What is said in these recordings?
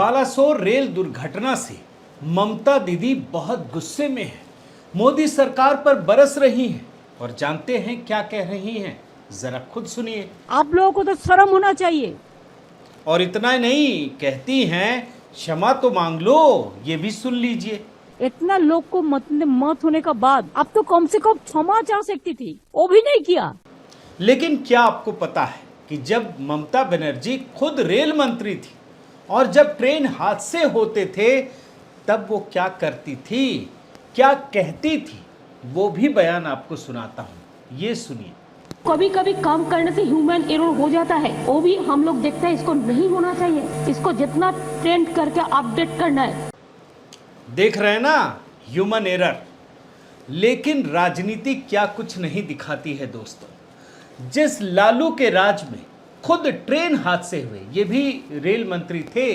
Balasore rail दुर्घटना से ममता दीदी बहुत गुस्से में है। मोदी सरकार पर बरस रही हैं और जानते हैं क्या कह रही हैं, जरा खुद सुनिए। आप लोगों को तो शर्म होना चाहिए। और इतना ही नहीं, कहती हैं क्षमा तो मांग लो, ये भी सुन लीजिए। इतना लोग को मत होने का बाद अब तो कम से कम क्षमा चाह सकती थी, वो भी नहीं किया। लेकिन क्या आपको पता है कि जब ममता बनर्जी खुद रेल मंत्री थी और जब ट्रेन हादसे होते थे तब वो क्या करती थी, क्या कहती थी, वो भी बयान आपको सुनाता हूं, ये सुनिए। कभी कभी काम करने से ह्यूमन एरर हो जाता है, वो भी हम लोग देखते हैं। इसको नहीं होना चाहिए, इसको जितना ट्रेंड करके अपडेट करना है। देख रहे हैं ना, ह्यूमन एरर। लेकिन राजनीति क्या कुछ नहीं दिखाती है दोस्तों। जिस लालू के राज में खुद ट्रेन हादसे हुए, ये भी रेल मंत्री थे,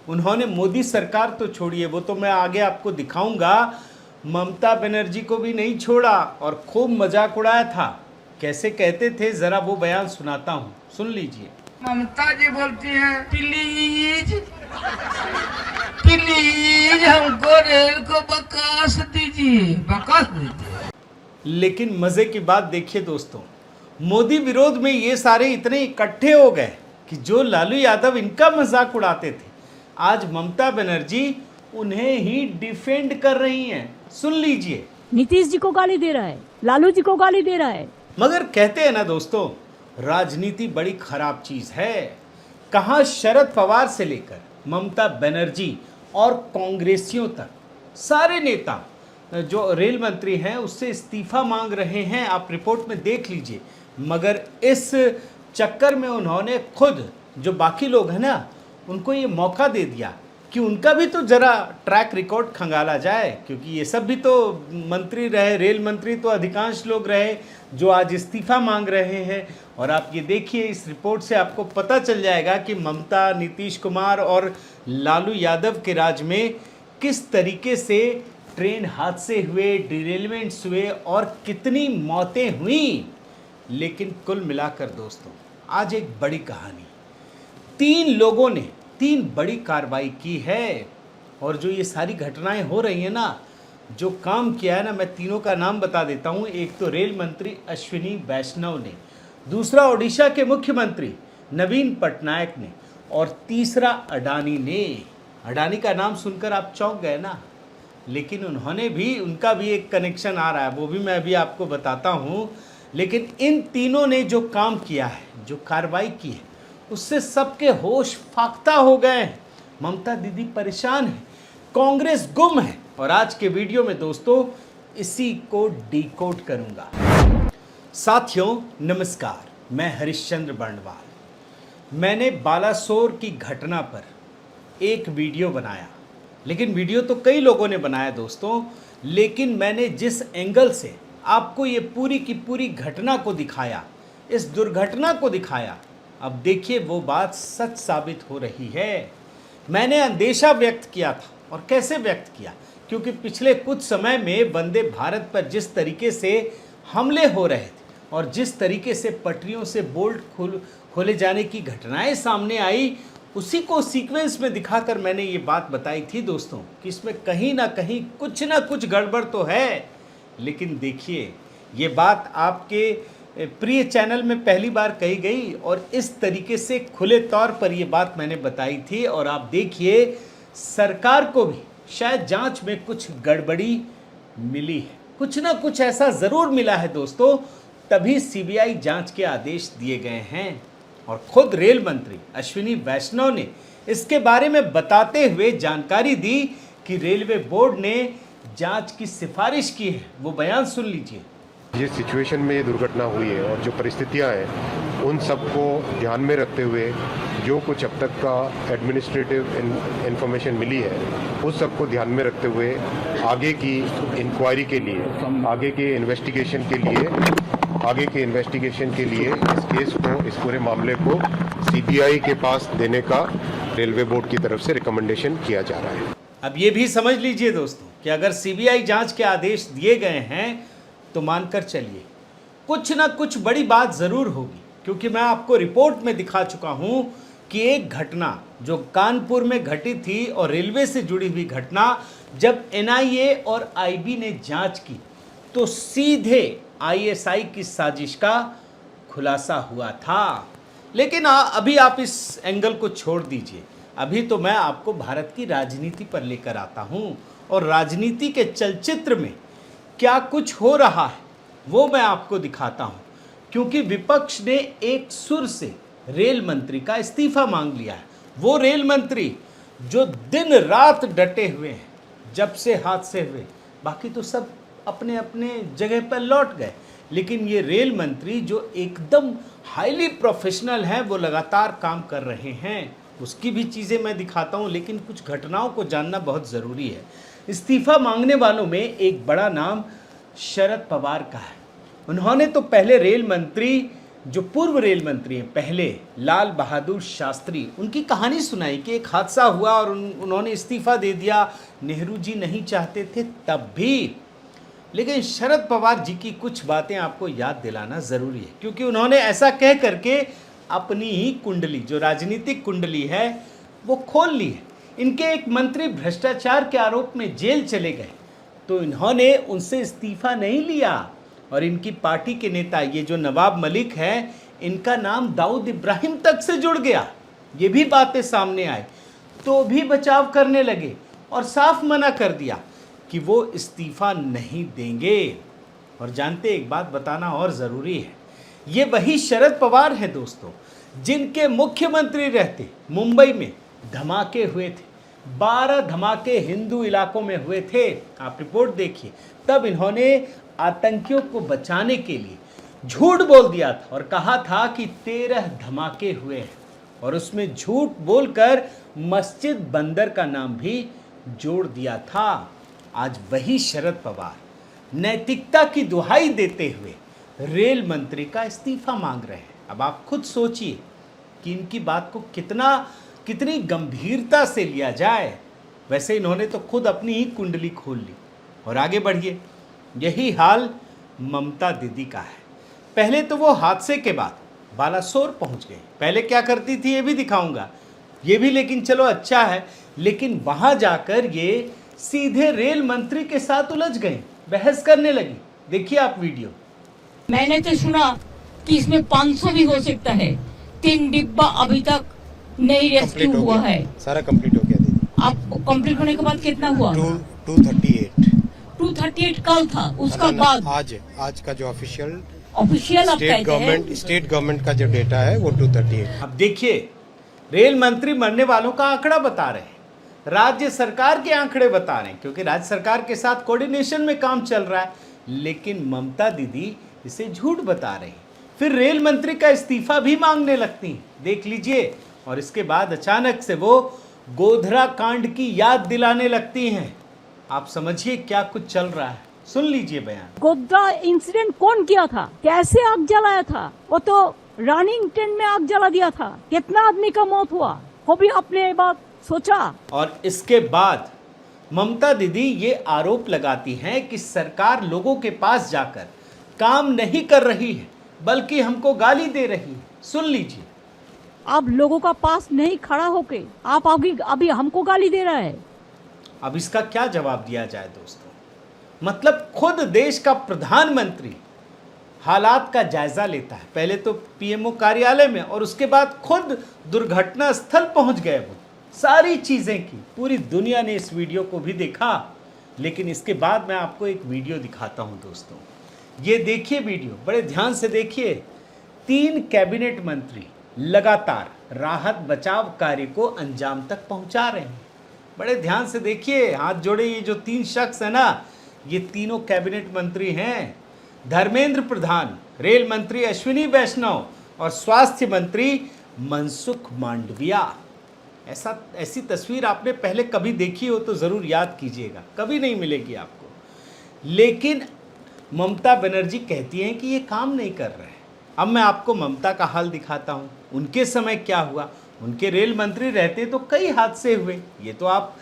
उन्होंने मोदी सरकार तो छोड़िए, वो तो मैं आगे आपको दिखाऊंगा, ममता बनर्जी को भी नहीं छोड़ा और खूब मजाक उड़ाया था। कैसे कहते थे, जरा वो बयान सुनाता हूं, सुन लीजिए। ममता जी बोलती हैं, प्लीज प्लीज हमको रेल को बकास दीजिए, बकास दीजिए। लेकिन मजे की बात देखिए दोस्तों, मोदी विरोध में ये सारे इतने इकट्ठे हो गए कि जो लालू यादव इनका मजाक उड़ाते थे, आज ममता बनर्जी उन्हें ही डिफेंड कर रही हैं। सुन लीजिए। नीतीश जी को गाली दे रहा है, लालू जी को गाली दे रहा है। मगर कहते हैं ना दोस्तों, राजनीति बड़ी खराब चीज है। कहां शरद पवार से लेकर ममता बनर्जी और कांग्रेसियों तक सारे नेता जो रेल मंत्री हैं उससे इस्तीफा मांग रहे हैं, आप रिपोर्ट में देख लीजिए। मगर इस चक्कर में उन्होंने खुद, जो बाकी लोग हैं ना, उनको ये मौका दे दिया कि उनका भी तो जरा ट्रैक रिकॉर्ड खंगाला जाए, क्योंकि ये सब भी तो मंत्री रहे, रेल मंत्री तो अधिकांश लोग रहे जो आज इस्तीफा मांग रहे हैं। और आप ये देखिए, इस रिपोर्ट से आपको पता चल जाएगा कि ममता, नीतीश कुमार और लालू यादव के राज में किस तरीके से ट्रेन हादसे हुए, डिरेलमेंट्स हुए और कितनी मौतें हुई। लेकिन कुल मिलाकर दोस्तों, आज एक बड़ी कहानी, 3 लोगों ने 3 बड़ी कार्रवाई की है। और जो ये सारी घटनाएं हो रही हैं ना, जो काम किया है ना, मैं तीनों का नाम बता देता हूं। एक तो रेल मंत्री अश्विनी वैष्णव ने, दूसरा ओडिशा के मुख्यमंत्री नवीन पटनायक ने, और तीसरा अडानी ने। अडानी का नाम सुनकर आप चौंक गए ना, लेकिन उन्होंने भी, उनका भी एक कनेक्शन आ रहा है, वो भी मैं अभी आपको बताता हूं। लेकिन इन तीनों ने जो काम किया है, जो कार्रवाई की है, उससे सबके होश फाख्ता हो गए हैं। ममता दीदी परेशान है, कांग्रेस गुम है। और आज के वीडियो में दोस्तों इसी को डिकोड करूंगा। साथियों नमस्कार, मैं हरिश्चंद्र बर्णवाल। मैंने बालासोर की घटना पर एक वीडियो बनाया, लेकिन वीडियो तो कई लोगों ने बनाया दोस्तों, लेकिन मैंने जिस एंगल से आपको ये पूरी की पूरी घटना को दिखाया, इस दुर्घटना को दिखाया, अब देखिए वो बात सच साबित हो रही है। मैंने अंदेशा व्यक्त किया था, और कैसे व्यक्त किया, क्योंकि पिछले कुछ समय में वंदे भारत पर जिस तरीके से हमले हो रहे थे और जिस तरीके से पटरियों से बोल्ट खोले जाने की घटनाएं सामने आई, उसी को सीक्वेंस में दिखाकर मैंने ये बात बताई थी दोस्तों कि इसमें कहीं ना कुछ गड़बड़ तो है। लेकिन देखिए, ये बात आपके प्रिय चैनल में पहली बार कही गई और इस तरीके से खुले तौर पर ये बात मैंने बताई थी। और आप देखिए, सरकार को भी शायद जांच में कुछ गड़बड़ी मिली है, कुछ ना कुछ ऐसा ज़रूर मिला है दोस्तों, तभी सीबीआई जांच के आदेश दिए गए हैं। और खुद रेल मंत्री अश्विनी वैष्णव ने इसके बारे में बताते हुए जानकारी दी कि रेलवे बोर्ड ने जांच की सिफारिश की है। वो बयान सुन लीजिए। जिस सिचुएशन में ये दुर्घटना हुई है और जो परिस्थितियां हैं, उन सबको ध्यान में रखते हुए जो कुछ अब तक का एडमिनिस्ट्रेटिव इंफॉर्मेशन मिली है, उस सबको ध्यान में रखते हुए आगे की इंक्वायरी के लिए, आगे के इन्वेस्टिगेशन के लिए इस केस को, इस पूरे मामले को सीबीआई के पास देने का रेलवे बोर्ड की तरफ से रिकमेंडेशन किया जा रहा है। अब ये भी समझ लीजिए दोस्तों कि अगर सीबीआई जांच के आदेश दिए गए हैं तो मानकर चलिए कुछ ना कुछ बड़ी बात ज़रूर होगी, क्योंकि मैं आपको रिपोर्ट में दिखा चुका हूं कि एक घटना जो कानपुर में घटी थी और रेलवे से जुड़ी हुई घटना, जब एनआईए और आईबी ने जांच की तो सीधे आईएसआई की साजिश का खुलासा हुआ था। लेकिन अभी आप इस एंगल को छोड़ दीजिए, अभी तो मैं आपको भारत की राजनीति पर लेकर आता हूं और राजनीति के चलचित्र में क्या कुछ हो रहा है वो मैं आपको दिखाता हूं। क्योंकि विपक्ष ने एक सुर से रेल मंत्री का इस्तीफा मांग लिया है। वो रेल मंत्री जो दिन रात डटे हुए हैं जब से हादसे हुए, बाकी तो सब अपने अपने जगह पर लौट गए, लेकिन ये रेल मंत्री जो एकदम हाईली प्रोफेशनल हैं, वो लगातार काम कर रहे हैं। उसकी भी चीज़ें मैं दिखाता हूं, लेकिन कुछ घटनाओं को जानना बहुत ज़रूरी है। इस्तीफा मांगने वालों में एक बड़ा नाम शरद पवार का है। उन्होंने तो पहले रेल मंत्री, जो पूर्व रेल मंत्री हैं पहले, लाल बहादुर शास्त्री, उनकी कहानी सुनाई कि एक हादसा हुआ और उन्होंने इस्तीफा दे दिया। नेहरू जी नहीं चाहते थे तब भी। लेकिन शरद पवार जी की कुछ बातें आपको याद दिलाना ज़रूरी है, क्योंकि उन्होंने ऐसा कह करके अपनी ही कुंडली, जो राजनीतिक कुंडली है, वो खोल ली है। इनके एक मंत्री भ्रष्टाचार के आरोप में जेल चले गए तो इन्होंने उनसे इस्तीफा नहीं लिया और इनकी पार्टी के नेता, ये जो नवाब मलिक हैं, इनका नाम दाऊद इब्राहिम तक से जुड़ गया। ये भी बातें सामने आई तो भी बचाव करने लगे और साफ मना कर दिया कि वो इस्तीफा नहीं देंगे। और जानते, एक बात बताना और ज़रूरी है, ये वही शरद पवार हैं दोस्तों, जिनके मुख्यमंत्री रहते मुंबई में धमाके हुए थे। 12 धमाके हिंदू इलाकों में हुए थे। आप रिपोर्ट देखिए। तब इन्होंने आतंकियों को बचाने के लिए झूठ बोल दिया था और कहा था कि 13 धमाके हुए हैं, और उसमें झूठ बोलकर मस्जिद बंदर का नाम भी जोड़ दिया था। आज वही शरद पवार नैतिकता की दुहाई देते हुए रेल मंत्री का इस्तीफा मांग रहे हैं। अब आप खुद सोचिए कि इनकी बात को कितनी गंभीरता से लिया जाए। वैसे इन्होंने तो खुद अपनी ही कुंडली खोल ली। और आगे बढ़िए, यही हाल ममता दीदी का है। पहले तो वो हादसे के बाद बालासोर पहुंच गए। पहले क्या करती थी ये भी दिखाऊंगा, ये भी लेकिन चलो अच्छा है। लेकिन वहां जाकर ये सीधे रेल मंत्री के साथ उलझ गए, बहस करने लगी। देखिए आप वीडियो। मैंने तो सुना कि इसमें 500 भी हो सकता है। 3 डिब्बा अभी तक नहीं रेस्क्यू हुआ है। सारा कंप्लीट हो गया दीदी। आप कंप्लीट होने के बाद कितना हुआ? 238 कल था, उसका बाद आज का जो ऑफिशियल आप कहते हैं। स्टेट गवर्नमेंट का जो डेटा है वो 238। अब देखिए, रेल मंत्री मरने वालों का आंकड़ा बता रहे हैं, राज्य सरकार के आंकड़े बता रहे हैं, क्योंकि राज्य सरकार के साथ कोऑर्डिनेशन में काम चल रहा है। लेकिन ममता दीदी इसे झूठ बता रही, फिर रेल मंत्री का इस्तीफा भी मांगने लगती हैं। देख लीजिए। और इसके बाद अचानक से वो गोधरा कांड की याद दिलाने लगती हैं। आप समझिए क्या कुछ चल रहा है, सुन लीजिए बयान। गोधरा इंसिडेंट कौन किया था? कैसे आग जलाया था? वो तो रनिंग ट्रेन में आग जला दिया था। कितना आदमी का मौत हुआ, वो भी आपने ये बात सोचा? और इसके बाद ममता दीदी ये आरोप लगाती हैं कि सरकार लोगों के पास जाकर काम नहीं कर रही है, बल्कि हमको गाली दे रही है। सुन लीजिए। आप लोगों का पास नहीं खड़ा होके आप अभी हमको गाली दे रहा है। अब इसका क्या जवाब दिया जाए दोस्तों? मतलब खुद देश का प्रधानमंत्री हालात का जायजा लेता है, पहले तो पीएमओ कार्यालय में, और उसके बाद खुद दुर्घटना स्थल पहुंच गए। वो सारी चीजें की, पूरी दुनिया ने इस वीडियो को भी देखा। लेकिन इसके बाद मैं आपको एक वीडियो दिखाता हूं दोस्तों। ये देखिए वीडियो, बड़े ध्यान से देखिए। 3 कैबिनेट मंत्री लगातार राहत बचाव कार्य को अंजाम तक पहुंचा रहे हैं। बड़े ध्यान से देखिए, हाथ जोड़े। ये जो 3 शख्स है ना, ये तीनों कैबिनेट मंत्री हैं। धर्मेंद्र प्रधान, रेल मंत्री अश्विनी वैष्णव और स्वास्थ्य मंत्री मनसुख मांडविया। ऐसी तस्वीर आपने पहले कभी देखी हो तो ज़रूर याद कीजिएगा, कभी नहीं मिलेगी आपको। लेकिन ममता बनर्जी कहती हैं कि ये काम नहीं कर रहे हैं। अब मैं आपको ममता का हाल दिखाता हूँ। उनके समय क्या हुआ, उनके रेल मंत्री रहते तो कई हादसे हुए, ये तो आप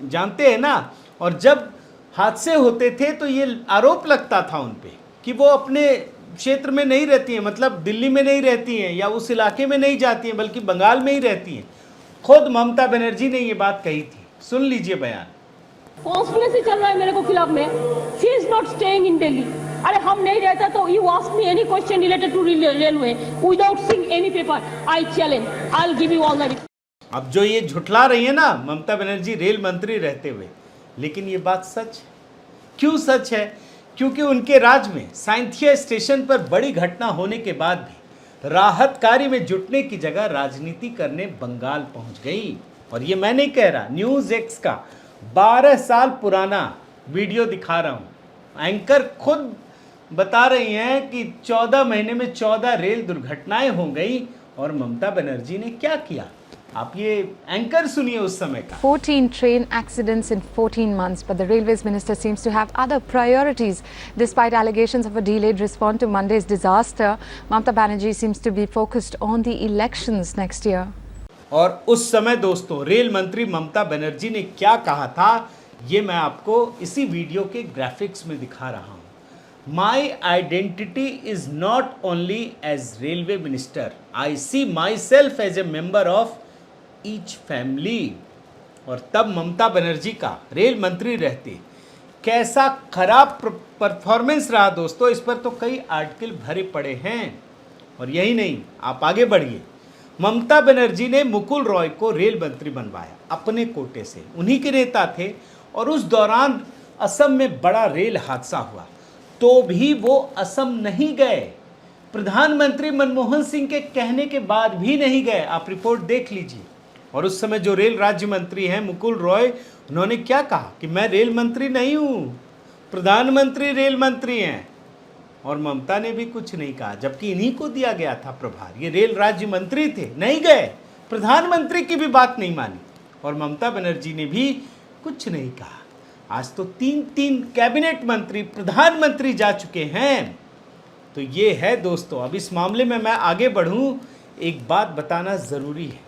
जानते हैं ना। और जब हादसे होते थे तो ये आरोप लगता था उन पे कि वो अपने क्षेत्र में नहीं रहती हैं, मतलब दिल्ली में नहीं रहती हैं या उस इलाके में नहीं जाती हैं, बल्कि बंगाल में ही रहती हैं। खुद ममता बनर्जी ने ये बात कही थी, सुन लीजिए बयान। कॉन्स्पिरेसी चल रहा है मेरे को खिलाफ में। She is not staying in Delhi. अरे हम नहीं रहता तो you ask me any question related to railway without seeing any paper, I challenge, I will give you all the. अब जो ये झुठला रही है ना ममता बनर्जी रेल मंत्री रहते हुए, लेकिन ये बात सच है। क्यों सच है? क्योंकि उनके राज्य में साइंथिया स्टेशन पर बड़ी घटना होने के बाद भी राहत कार्य में जुटने की जगह राजनीति करने बंगाल पहुंच गई। और ये मैं नहीं कह रहा, न्यूज़ एक्स का 12 साल पुराना वीडियो दिखा रहा हूं। एंकर खुद बता रही हैं कि 14 महीने में 14 रेल दुर्घटनाएं हो गई और ममता बनर्जी ने क्या किया। आप ये एंकर सुनिए उस समय का। 14 train accidents in 14 months, but the Railways Minister seems to have other priorities. Despite allegations of a delayed response to Monday's disaster, Mamata Banerjee seems to be focused on the elections next year. और उस समय दोस्तों rail मंत्री ममता बनर्जी ने क्या कहा था, ये मैं आपको इसी वीडियो के ग्राफिक्स में दिखा रहा हूँ। My identity is not only as railway minister, I see myself as a member of each family. और तब ममता बनर्जी का रेल मंत्री रहते कैसा खराब परफॉर्मेंस रहा दोस्तों, इस पर तो कई आर्टिकल भरे पड़े हैं। और यही नहीं, आप आगे बढ़िए। ममता बनर्जी ने मुकुल रॉय को रेल मंत्री बनवाया अपने कोटे से, उन्हीं के नेता थे। और उस दौरान असम में बड़ा रेल हादसा हुआ तो भी वो असम नहीं गए। प्रधानमंत्री मनमोहन सिंह के कहने के बाद भी नहीं गए, आप रिपोर्ट देख लीजिए। और उस समय जो रेल राज्य मंत्री हैं मुकुल रॉय, उन्होंने क्या कहा कि मैं रेल मंत्री नहीं हूँ, प्रधानमंत्री रेल मंत्री हैं। और ममता ने भी कुछ नहीं कहा, जबकि इन्हीं को दिया गया था प्रभार, ये रेल राज्य मंत्री थे, नहीं गए। प्रधानमंत्री की भी बात नहीं मानी और ममता बनर्जी ने भी कुछ नहीं कहा। आज तो 3 कैबिनेट मंत्री प्रधानमंत्री जा चुके हैं। तो ये है दोस्तों। अब इस मामले में मैं आगे बढ़ूं, एक बात बताना ज़रूरी है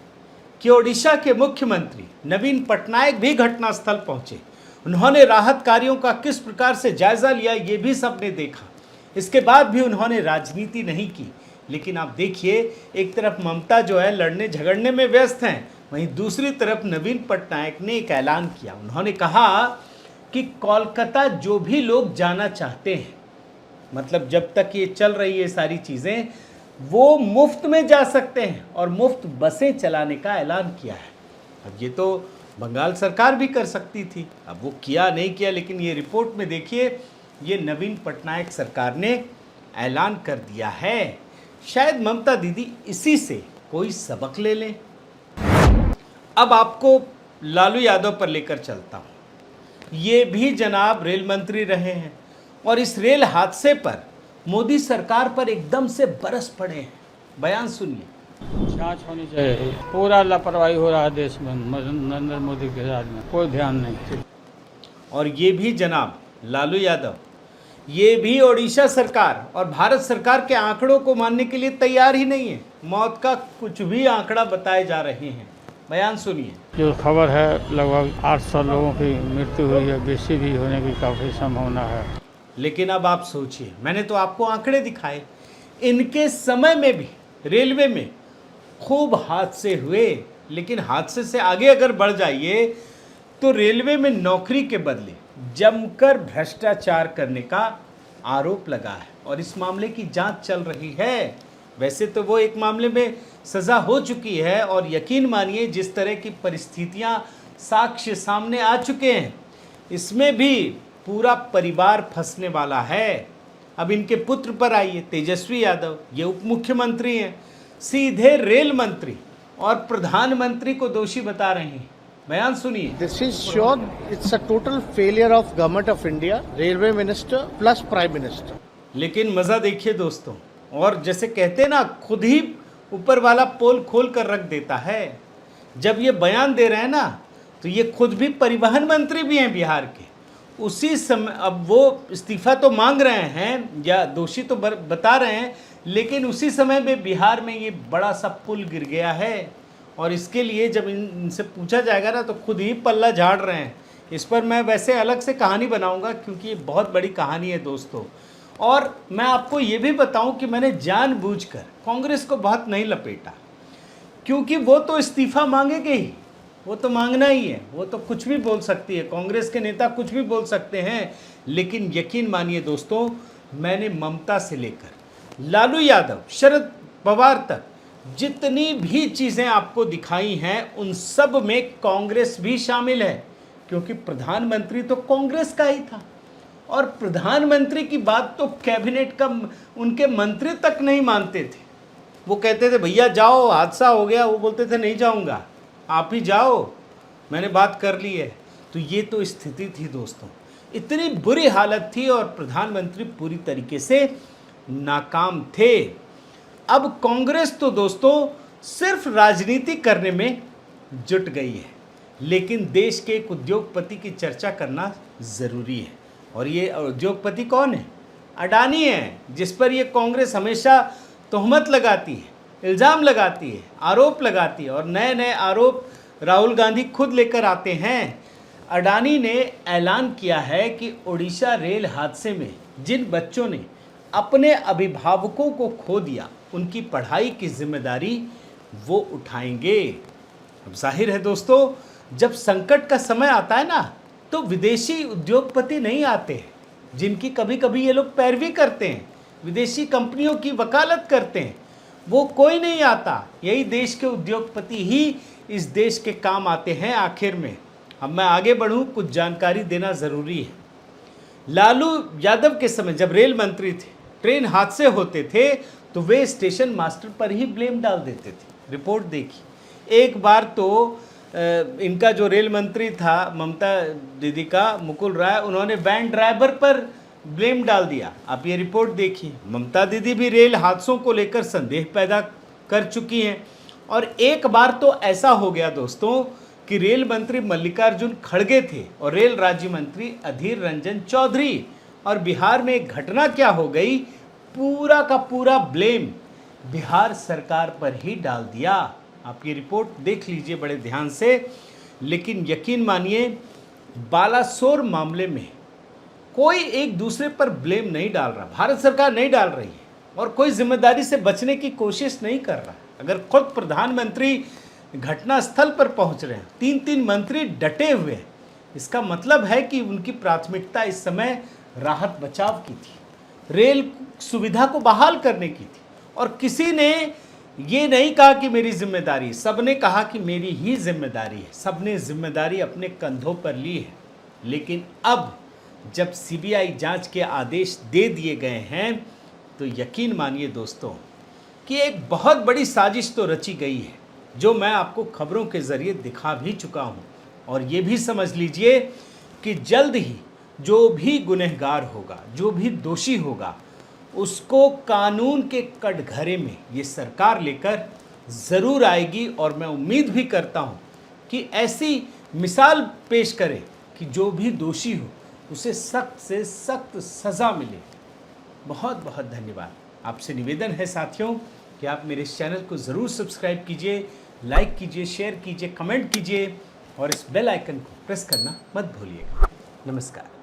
कि ओडिशा के मुख्यमंत्री नवीन पटनायक भी घटनास्थल पहुंचे। उन्होंने राहत कार्यों का किस प्रकार से जायजा लिया ये भी सबने देखा। इसके बाद भी उन्होंने राजनीति नहीं की। लेकिन आप देखिए, एक तरफ ममता जो है लड़ने झगड़ने में व्यस्त हैं, वहीं दूसरी तरफ नवीन पटनायक ने एक ऐलान किया। उन्होंने कहा कि कोलकाता जो भी लोग जाना चाहते हैं, मतलब जब तक ये चल रही है सारी चीज़ें, वो मुफ्त में जा सकते हैं और मुफ्त बसें चलाने का ऐलान किया है। अब ये तो बंगाल सरकार भी कर सकती थी, अब वो किया नहीं किया, लेकिन ये रिपोर्ट में देखिए, ये नवीन पटनायक सरकार ने ऐलान कर दिया है। शायद ममता दीदी इसी से कोई सबक ले लें। अब आपको लालू यादव पर लेकर चलता हूँ। ये भी जनाब रेल मंत्री रहे हैं और इस रेल हादसे पर मोदी सरकार पर एकदम से बरस पड़े हैं। बयान सुनिए। जांच होनी चाहिए। पूरा लापरवाही हो रहा है देश में, नरेंद्र मोदी के राज में कोई ध्यान नहीं। और ये भी जनाब लालू यादव, ये भी ओडिशा सरकार और भारत सरकार के आंकड़ों को मानने के लिए तैयार ही नहीं है। मौत का कुछ भी आंकड़ा बताए जा रहे हैं। बयान सुनिए। जो खबर है लगभग 800 लोगों की मृत्यु हुई है, बेसी भी होने की काफ़ी संभावना है। लेकिन अब आप सोचिए, मैंने तो आपको आंकड़े दिखाए, इनके समय में भी रेलवे में खूब हादसे हुए। लेकिन हादसे से आगे अगर बढ़ जाइए तो रेलवे में नौकरी के बदले जमकर भ्रष्टाचार करने का आरोप लगा है और इस मामले की जांच चल रही है। वैसे तो वो एक मामले में सज़ा हो चुकी है और यकीन मानिए जिस तरह की परिस्थितियां साक्ष्य सामने आ चुके हैं, इसमें भी पूरा परिवार फंसने वाला है। अब इनके पुत्र पर आइए, तेजस्वी यादव, ये उप मुख्यमंत्री हैं, सीधे रेल मंत्री और प्रधानमंत्री को दोषी बता रहे हैं। बयान सुनिए। This is sure it's a total failure of government of India, railway minister plus prime minister. लेकिन मज़ा देखिए दोस्तों, और जैसे कहते हैं ना, खुद ही ऊपर वाला पोल खोल कर रख देता है। जब ये बयान दे रहे हैं ना, तो ये खुद भी परिवहन मंत्री भी हैं बिहार के। उसी समय अब वो इस्तीफा तो मांग रहे हैं या दोषी तो बता रहे हैं, लेकिन उसी समय में बिहार में ये बड़ा सा पुल गिर गया है और इसके लिए जब इनसे पूछा जाएगा ना तो खुद ही पल्ला झाड़ रहे हैं। इस पर मैं वैसे अलग से कहानी बनाऊंगा क्योंकि ये बहुत बड़ी कहानी है दोस्तों। और मैं आपको ये भी बताऊं कि मैंने जानबूझकर कांग्रेस को बहुत नहीं लपेटा, क्योंकि वो तो इस्तीफा मांगेंगे ही, वो तो मांगना ही है, वो तो कुछ भी बोल सकती है, कांग्रेस के नेता कुछ भी बोल सकते हैं। लेकिन यकीन मानिए दोस्तों, मैंने ममता से लेकर लालू यादव, शरद पवार तक जितनी भी चीज़ें आपको दिखाई हैं, उन सब में कांग्रेस भी शामिल है, क्योंकि प्रधानमंत्री तो कांग्रेस का ही था। और प्रधानमंत्री की बात तो कैबिनेट का उनके मंत्री तक नहीं मानते थे। वो कहते थे भैया जाओ, हादसा हो गया, वो बोलते थे नहीं जाऊंगा, आप ही जाओ, मैंने बात कर ली है। तो ये तो स्थिति थी दोस्तों, इतनी बुरी हालत थी और प्रधानमंत्री पूरी तरीके से नाकाम थे। अब कांग्रेस तो दोस्तों सिर्फ राजनीति करने में जुट गई है, लेकिन देश के एक उद्योगपति की चर्चा करना ज़रूरी है। और ये उद्योगपति कौन है? अडानी है, जिस पर ये कांग्रेस हमेशा तोहमत लगाती है, इल्ज़ाम लगाती है, आरोप लगाती है, और नए नए आरोप राहुल गांधी खुद लेकर आते हैं। अडानी ने ऐलान किया है कि ओडिशा रेल हादसे में जिन बच्चों ने अपने अभिभावकों को खो दिया, उनकी पढ़ाई की जिम्मेदारी वो उठाएंगे। अब जाहिर है दोस्तों, जब संकट का समय आता है ना, तो विदेशी उद्योगपति नहीं आते हैं, जिनकी कभी कभी ये लोग पैरवी करते हैं, विदेशी कंपनियों की वकालत करते हैं, वो कोई नहीं आता। यही देश के उद्योगपति ही इस देश के काम आते हैं आखिर में। अब मैं आगे बढ़ूं, कुछ जानकारी देना ज़रूरी है। लालू यादव के समय जब रेल मंत्री थे, ट्रेन हादसे होते थे तो वे स्टेशन मास्टर पर ही ब्लेम डाल देते थे। रिपोर्ट देखी, एक बार तो इनका जो रेल मंत्री था ममता दीदी का, मुकुल राय, उन्होंने वैन ड्राइवर पर ब्लेम डाल दिया। आप ये रिपोर्ट देखिए, ममता दीदी भी रेल हादसों को लेकर संदेह पैदा कर चुकी हैं। और एक बार तो ऐसा हो गया दोस्तों कि रेल मंत्री मल्लिकार्जुन खड़गे थे और रेल राज्य मंत्री अधीर रंजन चौधरी, और बिहार में एक घटना क्या हो गई, पूरा का पूरा ब्लेम बिहार सरकार पर ही डाल दिया। आप ये रिपोर्ट देख लीजिए बड़े ध्यान से। लेकिन यकीन मानिए, बालासोर मामले में कोई एक दूसरे पर ब्लेम नहीं डाल रहा, भारत सरकार नहीं डाल रही है, और कोई जिम्मेदारी से बचने की कोशिश नहीं कर रहा। अगर खुद प्रधानमंत्री घटनास्थल पर पहुंच रहे हैं, 3 मंत्री डटे हुए हैं, इसका मतलब है कि उनकी प्राथमिकता इस समय राहत बचाव की थी, रेल सुविधा को बहाल करने की थी। और किसी ने ये नहीं कहा कि मेरी जिम्मेदारी, सबने कहा कि मेरी ही जिम्मेदारी है, सबने जिम्मेदारी अपने कंधों पर ली है। लेकिन अब जब सीबीआई जांच के आदेश दे दिए गए हैं, तो यकीन मानिए दोस्तों कि एक बहुत बड़ी साजिश तो रची गई है, जो मैं आपको खबरों के ज़रिए दिखा भी चुका हूं। और ये भी समझ लीजिए कि जल्द ही जो भी गुनहगार होगा, जो भी दोषी होगा, उसको कानून के कटघरे में ये सरकार लेकर ज़रूर आएगी। और मैं उम्मीद भी करता हूं कि ऐसी मिसाल पेश करे कि जो भी दोषी हो उसे सख्त से सख्त सज़ा मिले। बहुत बहुत धन्यवाद। आपसे निवेदन है साथियों कि आप मेरे इस चैनल को ज़रूर सब्सक्राइब कीजिए, लाइक कीजिए, शेयर कीजिए, कमेंट कीजिए, और इस बेल आइकन को प्रेस करना मत भूलिएगा। नमस्कार।